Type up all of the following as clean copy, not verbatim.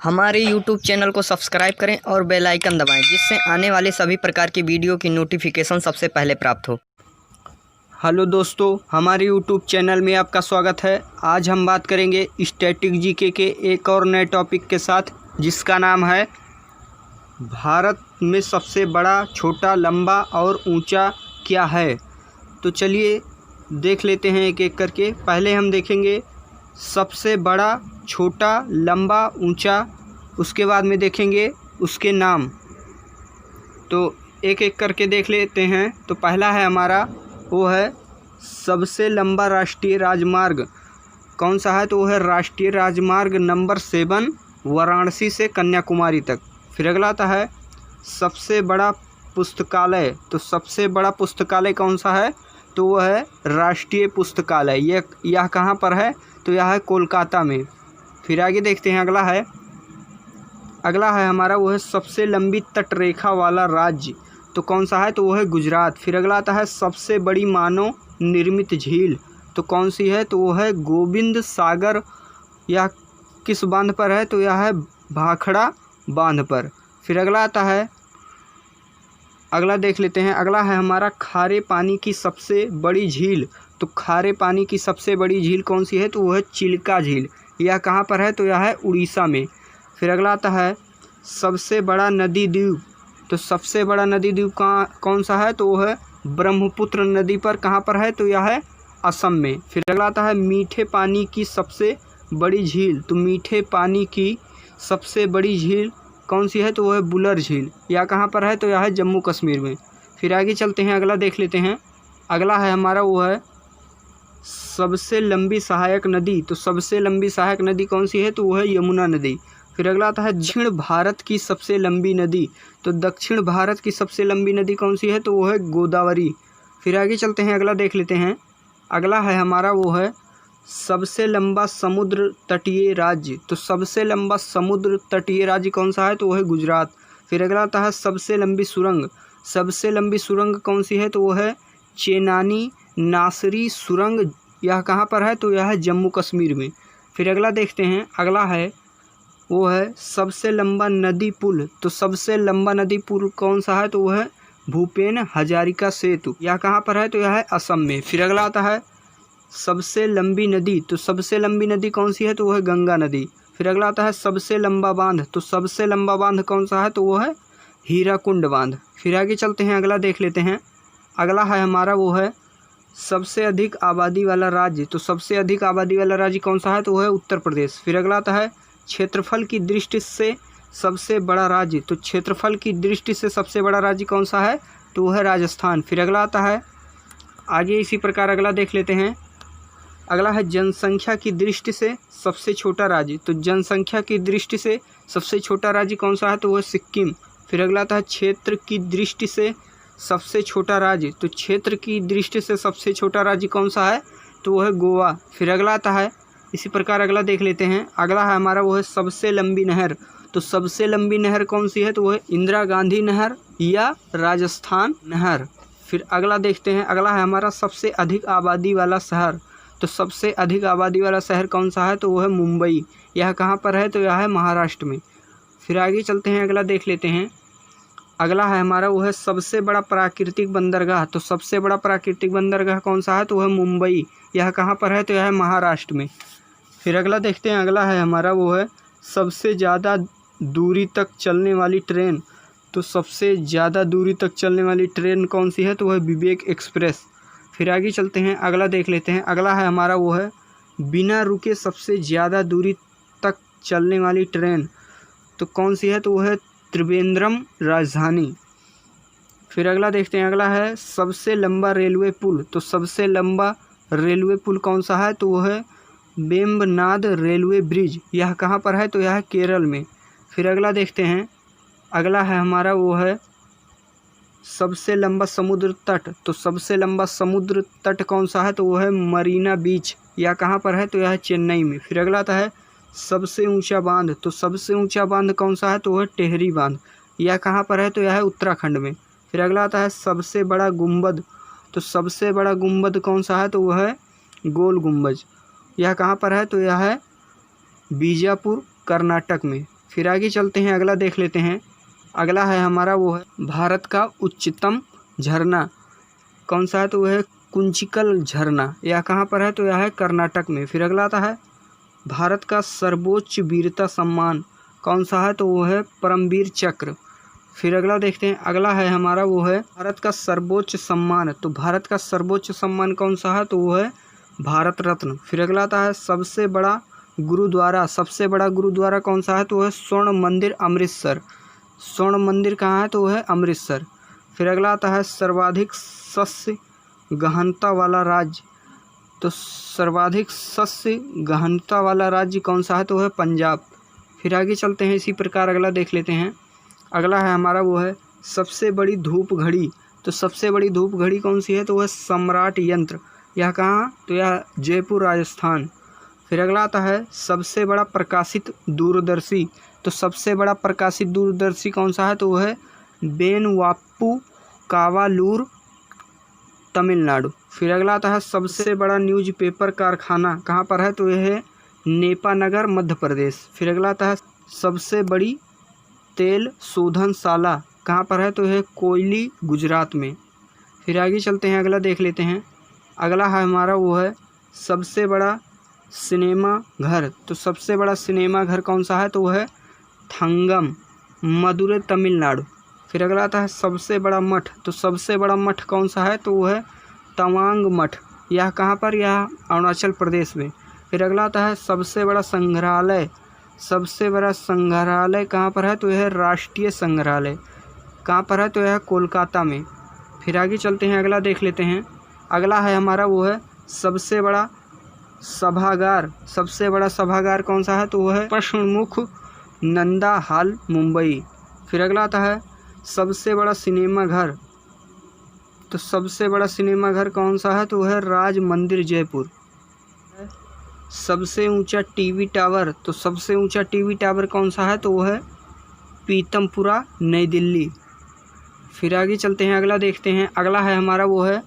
हमारे YouTube channel को subscribe करें और बेल आइकन दबाएं, जिससे आने वाले सभी प्रकार की वीडियो की नोटिफिकेशन सबसे पहले प्राप्त हो। हेलो दोस्तों, हमारे YouTube चैनल में आपका स्वागत है। आज हम बात करेंगे स्टैटिक जीके के एक और नए टॉपिक के साथ, जिसका नाम है भारत में सबसे बड़ा, छोटा, लंबा और ऊंचा क्या है। तो चलिए देख लेते हैं एक एक करके। पहले हम देखेंगे सबसे बड़ा, छोटा, लंबा, ऊंचा, उसके बाद में देखेंगे उसके नाम। तो एक एक करके देख लेते हैं। तो पहला है हमारा, वो है सबसे लंबा राष्ट्रीय राजमार्ग कौन सा है। तो वो है राष्ट्रीय राजमार्ग नंबर 7 वाराणसी से कन्याकुमारी तक। फिर अगला आता है सबसे बड़ा पुस्तकालय। तो सबसे बड़ा पुस्तकालय कौन सा है। तो वह है राष्ट्रीय पुस्तकालय। यह कहाँ पर है। तो यह है कोलकाता में। फिर आगे देखते हैं, अगला है हमारा, वो है सबसे लंबी तटरेखा वाला राज्य। तो कौन सा है। तो वो है गुजरात। फिर अगला आता है सबसे बड़ी मानव निर्मित झील। तो कौन सी है। तो वो है गोविंद सागर। यह किस बांध पर है। तो यह है भाखड़ा बांध पर। फिर अगला आता है, अगला देख लेते हैं। अगला है हमारा खारे पानी की सबसे बड़ी झील। तो खारे पानी की सबसे बड़ी झील कौन सी है। तो वो है चिल्का झील। यह कहाँ पर है। तो यह है उड़ीसा में। फिर अगला आता है सबसे बड़ा नदी द्वीप। तो सबसे बड़ा नदी द्वीप कौन सा है। तो वो है ब्रह्मपुत्र नदी पर। कहाँ पर है। तो यह है असम में। फिर अगला आता है मीठे पानी की सबसे बड़ी झील। तो मीठे पानी की सबसे बड़ी झील कौन सी है। तो वो है बुलर झील। यह कहाँ पर है। तो यह है जम्मू कश्मीर में। फिर आगे चलते हैं, अगला देख लेते हैं। अगला है हमारा, वो है सबसे लंबी सहायक नदी। तो सबसे लंबी सहायक नदी कौन सी है। तो वो है यमुना नदी। फिर अगला आता है दक्षिण भारत की सबसे लंबी नदी। तो दक्षिण भारत की सबसे लंबी नदी कौन सी है। तो वो है गोदावरी। फिर आगे चलते हैं, अगला देख लेते हैं। अगला है हमारा, वो है सबसे लंबा समुद्र तटीय राज्य। तो सबसे लंबा समुद्र तटीय राज्य कौन सा है। तो वो है गुजरात। फिर अगला आता है सबसे लंबी सुरंग। सबसे लंबी सुरंग कौन सी है। तो वो है चेनानी नासरी सुरंग। यह कहाँ पर है। तो यह है जम्मू कश्मीर में। फिर अगला देखते हैं, अगला है, वो है सबसे लंबा नदी पुल। तो सबसे लंबा नदी पुल कौन सा है। तो वो है भूपेन हजारिका सेतु। यह कहाँ पर है। तो यह है असम में। फिर अगला आता है सबसे लंबी नदी। तो सबसे लंबी नदी कौन सी है। तो वो है गंगा नदी। फिर अगला आता है सबसे लंबा बांध। तो सबसे लंबा बांध कौन सा है। तो वो है हीराकुंड बांध। फिर आगे चलते हैं, अगला देख लेते हैं। अगला है हमारा, वो है सबसे अधिक आबादी वाला राज्य। तो सबसे अधिक आबादी वाला राज्य कौन सा है। तो वो है उत्तर प्रदेश। फिर अगला आता है क्षेत्रफल की दृष्टि से सबसे बड़ा राज्य। तो क्षेत्रफल की दृष्टि से सबसे बड़ा राज्य कौन सा है। तो वो है राजस्थान। फिर अगला आता है, आगे इसी प्रकार अगला देख लेते हैं। अगला है जनसंख्या की दृष्टि से सबसे छोटा राज्य। तो जनसंख्या की दृष्टि से सबसे छोटा राज्य कौन सा है। तो वो है सिक्किम। फिर अगला आता है क्षेत्र की दृष्टि से सबसे छोटा राज्य। तो क्षेत्र की दृष्टि से सबसे छोटा राज्य कौन सा है। तो वो है गोवा। फिर अगला आता है, इसी प्रकार अगला देख लेते हैं। अगला है हमारा, वो है सबसे लंबी नहर। तो सबसे लंबी नहर कौन सी है। तो वो है इंदिरा गांधी नहर या राजस्थान नहर। फिर अगला देखते हैं, अगला है हमारा सबसे अधिक आबादी वाला शहर। तो सबसे अधिक आबादी वाला शहर कौन सा है। तो वो है मुंबई। यह कहाँ पर है। तो यह है महाराष्ट्र में। फिर आगे चलते हैं, अगला देख लेते हैं। अगला है हमारा, वो है सबसे बड़ा प्राकृतिक बंदरगाह। तो सबसे बड़ा प्राकृतिक बंदरगाह कौन सा है। तो वो है मुंबई। यह कहाँ पर है। तो यह है महाराष्ट्र में। फिर अगला देखते हैं, अगला है हमारा, वो है सबसे ज़्यादा दूरी तक चलने वाली ट्रेन। तो सबसे ज़्यादा दूरी तक चलने वाली ट्रेन कौन सी है। तो वह है विवेक एक्सप्रेस। फिर आगे चलते हैं, अगला देख लेते हैं। अगला है हमारा, वो है बिना रुके सबसे ज़्यादा दूरी तक चलने वाली ट्रेन। तो कौन सी है। तो वो है त्रिवेंद्रम राजधानी। फिर अगला देखते हैं, अगला है सबसे लंबा रेलवे पुल। तो सबसे लंबा रेलवे पुल कौन सा है। तो वो है वेम्बनाड रेलवे ब्रिज। यह कहाँ पर है। तो यह है केरल में। फिर अगला देखते हैं, अगला है हमारा, वो है सबसे लंबा समुद्र तट। तो सबसे लंबा समुद्र तट कौन सा है। तो वो है मरीना बीच। यह कहाँ पर है। तो यह है चेन्नई में। फिर अगला आता है सबसे ऊंचा बांध। तो सबसे ऊंचा बांध कौन सा है। तो वो है टेहरी बांध। यह कहाँ पर है। तो यह है उत्तराखंड में। फिर अगला आता है सबसे बड़ा गुंबद। तो सबसे बड़ा गुंबद कौन सा है। तो वह है गोल गुंबज। यह कहाँ पर है। तो यह है बीजापुर कर्नाटक में। फिर आगे चलते हैं, अगला देख लेते हैं। अगला है हमारा वो है भारत का उच्चतम झरना कौन सा है, तो वह है कुंचिकल झरना। यह कहाँ पर है, तो यह है कर्नाटक में। फिर अगला आता है भारत का सर्वोच्च वीरता सम्मान कौन सा है, तो वो है परमवीर चक्र। फिर अगला देखते हैं, अगला है हमारा वो है भारत का सर्वोच्च सम्मान। तो भारत का सर्वोच्च सम्मान कौन सा है, तो वो है भारत रत्न। फिर अगला आता है सबसे बड़ा गुरुद्वारा कौन सा है, तो वह है स्वर्ण मंदिर अमृतसर। स्वर्ण मंदिर कहाँ है, तो वह है अमृतसर। फिर अगला आता है सर्वाधिक सस्य गहनता वाला राज्य। तो सर्वाधिक सस्य गहनता वाला राज्य कौन सा है, तो वह है पंजाब। फिर आगे चलते हैं, इसी प्रकार अगला देख लेते हैं। अगला है हमारा वो है सबसे बड़ी धूप घड़ी। तो सबसे बड़ी धूप घड़ी कौन सी है, तो वह सम्राट यंत्र। यह कहाँ, तो यह जयपुर राजस्थान। फिर अगला आता है सबसे बड़ा प्रकाशित दूरदर्शी। तो सबसे बड़ा प्रकाशित दूरदर्शी कौन सा है, तो वह है बेनवाप्पू कावालूर तमिलनाडु। फिर अगला आता है सबसे बड़ा न्यूज़पेपर कारखाना कहाँ पर है, तो यह है नेपानगर मध्य प्रदेश। फिर अगला आता है सबसे बड़ी तेल शोधनशाला कहाँ पर है, तो यह है कोयली गुजरात में। फिर आगे चलते हैं, अगला देख लेते हैं। अगला है हमारा वो है सबसे बड़ा सिनेमा घर। तो सबसे बड़ा सिनेमा घर कौन सा है, तो वह है थंगम मदुरै तमिलनाडु। फिर अगला आता है सबसे बड़ा मठ। तो सबसे बड़ा मठ कौन सा है, तो वह है तवांग मठ। यह कहाँ पर, यह अरुणाचल प्रदेश में। फिर अगला आता है सबसे बड़ा संग्रहालय। सबसे बड़ा संग्रहालय कहाँ पर है, तो यह है राष्ट्रीय संग्रहालय। कहाँ पर है, तो यह है कोलकाता में। फिर आगे चलते हैं, अगला देख लेते हैं। अगला है हमारा वो है सबसे बड़ा सभागार। सबसे बड़ा सभागार कौन सा है, तो वह है पश्चिममुख नंदा हॉल मुंबई। फिर अगला आता है सबसे बड़ा सिनेमा घर। तो सबसे बड़ा सिनेमा घर कौन सा है, तो वह है राज मंदिर जयपुर। सबसे ऊंचा टीवी टावर। तो सबसे ऊंचा टीवी टावर कौन सा है, तो वह है पीतमपुरा नई दिल्ली। फिर आगे चलते हैं, अगला देखते हैं। अगला है हमारा वो है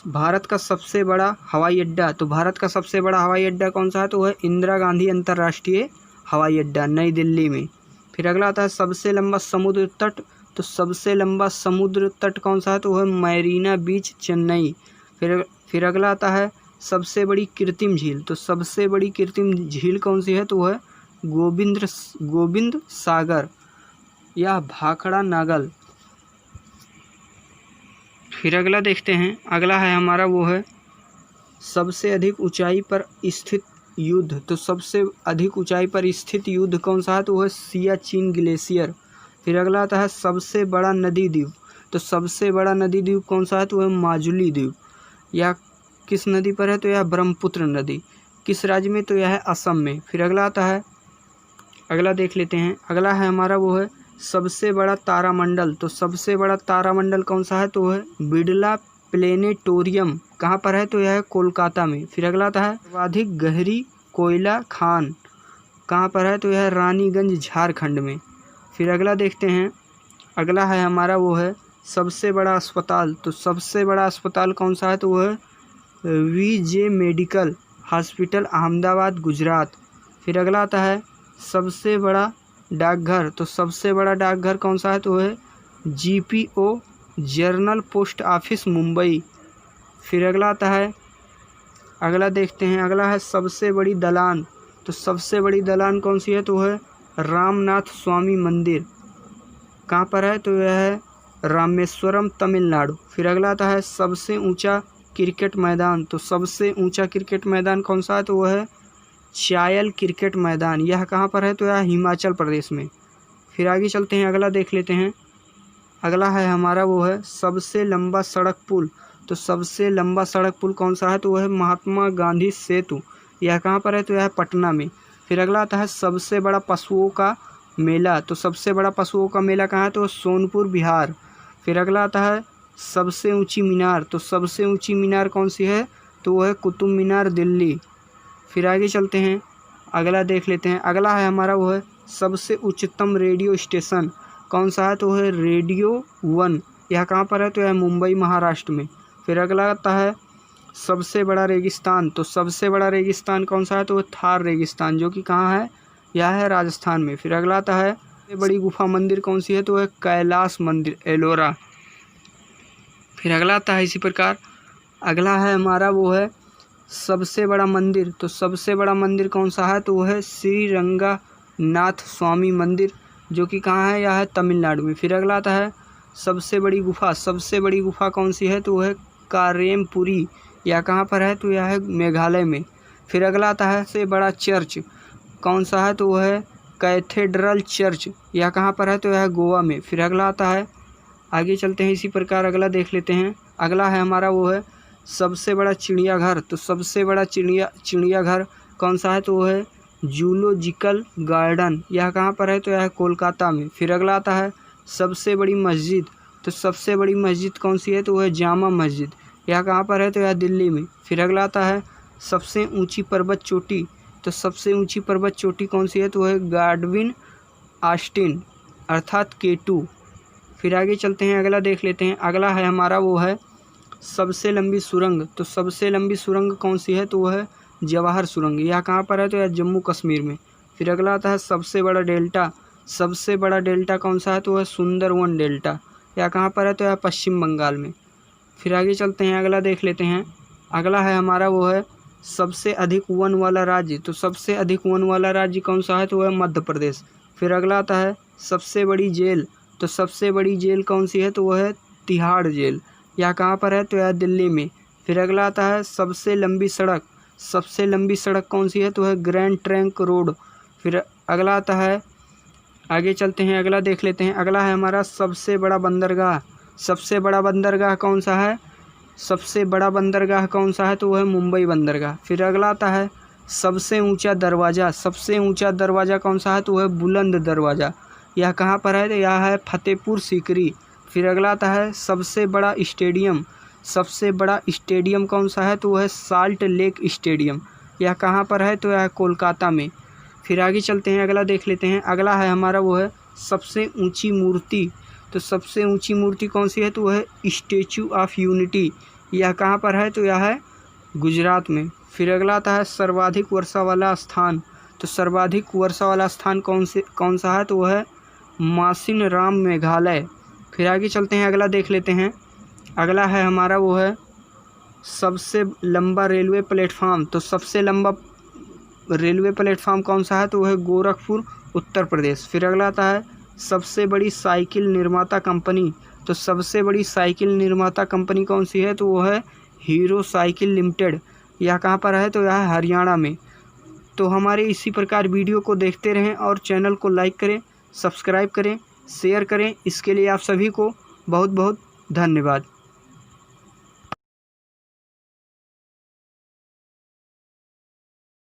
भारत का सबसे बड़ा हवाई अड्डा। तो भारत का सबसे बड़ा हवाई अड्डा कौन सा है, तो वह है इंदिरा गांधी अंतर्राष्ट्रीय हवाई अड्डा नई दिल्ली में। फिर अगला आता है सबसे लंबा समुद्र तट। तो सबसे लंबा समुद्र तट कौन सा है, तो वह है मैरीना बीच चेन्नई। फिर अगला आता है सबसे बड़ी कृत्रिम झील। तो सबसे बड़ी कृत्रिम झील कौन सी है, तो वह है गोविंद सागर या भाखड़ा नागल। फिर अगला देखते हैं। अगला है हमारा वो है सबसे अधिक ऊंचाई पर स्थित युद्ध। तो सबसे अधिक ऊंचाई पर स्थित युद्ध कौन सा है, तो वह सियाचिन ग्लेशियर। फिर अगला आता है सबसे बड़ा नदी द्वीप। तो सबसे बड़ा नदी द्वीप कौन सा है, तो वह माजुली द्वीप। यह किस नदी पर है, तो यह ब्रह्मपुत्र नदी। किस राज्य में, तो यह है असम में। फिर अगला आता है, अगला देख लेते हैं। अगला है हमारा वो है सबसे बड़ा तारामंडल। तो सबसे बड़ा तारामंडल कौन सा है, तो वह है बिड़ला प्लेनेटोरियम। कहाँ पर है, तो यह है कोलकाता में। फिर अगला आता है सर्वाधिक गहरी कोयला खान। कहाँ पर है, तो यह है रानीगंज झारखंड में। फिर अगला देखते हैं। अगला है हमारा वो है सबसे बड़ा अस्पताल। तो सबसे बड़ा अस्पताल कौन सा है, तो वह है वीजे मेडिकल हॉस्पिटल अहमदाबाद गुजरात। फिर अगला आता है सबसे बड़ा डाकघर। तो सबसे बड़ा डाकघर कौन सा है, तो वह है GPO journal post office Mumbai. फिर अगला आता है, अगला देखते हैं। अगला है सबसे बड़ी दलान। तो सबसे बड़ी दलान कौन सी है, तो वह है रामनाथ स्वामी मंदिर। कहाँ पर है, तो यह है रामेश्वरम तमिलनाडु। फिर अगला आता है सबसे ऊंचा क्रिकेट मैदान। तो सबसे ऊंचा क्रिकेट मैदान कौन सा है, तो वह है चायल क्रिकेट मैदान। यह कहाँ पर है, तो यह हिमाचल प्रदेश में। फिर आगे चलते हैं, अगला देख लेते हैं। अगला है हमारा वो है सबसे लंबा सड़क पुल। तो सबसे लंबा सड़क पुल कौन सा है, तो वह है महात्मा गांधी सेतु। यह कहाँ पर है, तो यह है पटना में। फिर अगला आता है सबसे बड़ा पशुओं का मेला। तो सबसे बड़ा पशुओं का मेला कहाँ है, तो सोनपुर बिहार। फिर अगला आता है सबसे ऊंची मीनार। तो सबसे ऊंची मीनार कौन सी है, तो वह है कुतुब मीनार दिल्ली। फिर आगे चलते हैं, अगला देख लेते हैं। अगला है हमारा वो है सबसे उच्चतम रेडियो स्टेशन कौन सा है, तो वह है रेडियो 1। यह कहाँ पर है, तो यह मुंबई महाराष्ट्र में। फिर अगला आता है सबसे बड़ा रेगिस्तान। तो सबसे बड़ा रेगिस्तान कौन सा है, तो वह थार रेगिस्तान, जो कि कहाँ है, यह है राजस्थान में। फिर अगला आता है सबसे बड़ी गुफा मंदिर कौन सी है, तो वह कैलाश मंदिर, एलोरा। फिर अगला आता है इसी प्रकार, अगला है हमारा वो है सबसे बड़ा मंदिर। तो सबसे बड़ा मंदिर कौन सा है, तो वो है श्री रंगनाथ स्वामी मंदिर, जो कि कहाँ है, यह है तमिलनाडु में। फिर अगला आता है सबसे बड़ी गुफा। सबसे बड़ी गुफा कौन सी है, तो वो है कारेमपुरी, यह कहाँ पर है, तो यह है मेघालय में। फिर अगला आता है सबसे बड़ा चर्च कौन सा है, तो वह है कैथेड्रल चर्च, यह कहाँ पर है, तो यह है गोवा में। फिर अगला आता है, आगे चलते हैं इसी प्रकार अगला देख लेते हैं। अगला है हमारा वो है सबसे बड़ा चिड़ियाघर। तो सबसे बड़ा चिड़ियाघर कौन सा है, तो वो है जूलॉजिकल गार्डन, यह कहाँ पर है, तो यह है कोलकाता में। फिर अगला आता है सबसे बड़ी मस्जिद। तो सबसे बड़ी मस्जिद कौन सी है, तो वह है जामा मस्जिद, यह कहाँ पर है, तो यह दिल्ली में। फिर अगला आता है सबसे ऊंची पर्वत चोटी। तो सबसे ऊंची पर्वत चोटी कौन सी है, तो वह है गाडविन आस्टिन अर्थात K2। फिर आगे चलते हैं, अगला देख लेते हैं। अगला है हमारा वो है सबसे लंबी सुरंग। तो सबसे लंबी सुरंग कौन सी है, तो वह है जवाहर सुरंग, यह कहाँ पर है, तो यह जम्मू कश्मीर में। फिर अगला आता है सबसे बड़ा डेल्टा। सबसे बड़ा डेल्टा कौन सा है, तो वह सुंदरवन डेल्टा, यह कहाँ पर है, तो यह पश्चिम बंगाल में। फिर आगे चलते हैं, अगला देख लेते हैं। अगला है हमारा वो है सबसे अधिक वन वाला राज्य। तो सबसे अधिक वन वाला राज्य कौन सा है, तो वह मध्य प्रदेश। फिर अगला आता है सबसे बड़ी जेल। तो सबसे बड़ी जेल कौन सी है, तो वह है तिहाड़ जेल, यह कहाँ पर है, तो यह दिल्ली में। फिर अगला आता है सबसे लंबी सड़क। सबसे लंबी सड़क कौन सी है, तो है ग्रैंड ट्रंक रोड। फिर अगला आता है, आगे चलते हैं, अगला देख लेते हैं। अगला है हमारा सबसे बड़ा बंदरगाह। सबसे बड़ा बंदरगाह कौन सा है, सबसे बड़ा बंदरगाह कौन सा है, तो वह है मुंबई बंदरगाह। फिर अगला आता है सबसे ऊंचा दरवाज़ा। सबसे ऊंचा दरवाज़ा कौन सा है, तो वह है बुलंद दरवाज़ा, यह कहाँ पर है, तो यह है फतेहपुर सीकरी। फिर अगला आता है सबसे बड़ा स्टेडियम। सबसे बड़ा स्टेडियम कौन सा है, तो वह है साल्ट लेक स्टेडियम, यह कहाँ पर है, तो यह है कोलकाता में। फिर आगे चलते हैं, अगला देख लेते हैं। अगला है हमारा वो है सबसे ऊंची मूर्ति। तो सबसे ऊंची मूर्ति कौन सी है, तो वह है स्टैचू ऑफ यूनिटी, यह कहाँ पर है, तो यह है गुजरात में। फिर अगला आता है सर्वाधिक वर्षा वाला स्थान। तो सर्वाधिक वर्षा वाला स्थान कौन सा है, तो वह है मासिनराम मेघालय। फिर आगे चलते हैं, अगला देख लेते हैं। अगला है हमारा वो है सबसे लंबा रेलवे प्लेटफार्म। तो सबसे लंबा रेलवे प्लेटफार्म कौन सा है, तो वह है गोरखपुर उत्तर प्रदेश। फिर अगला आता है सबसे बड़ी साइकिल निर्माता कंपनी। तो सबसे बड़ी साइकिल निर्माता कंपनी कौन सी है, तो वह है हीरो साइकिल लिमिटेड, यह कहाँ पर है, तो यह है हरियाणा में। तो हमारे इसी प्रकार वीडियो को देखते रहें और चैनल को लाइक करें, सब्सक्राइब करें, शेयर करें। इसके लिए आप सभी को बहुत बहुत धन्यवाद।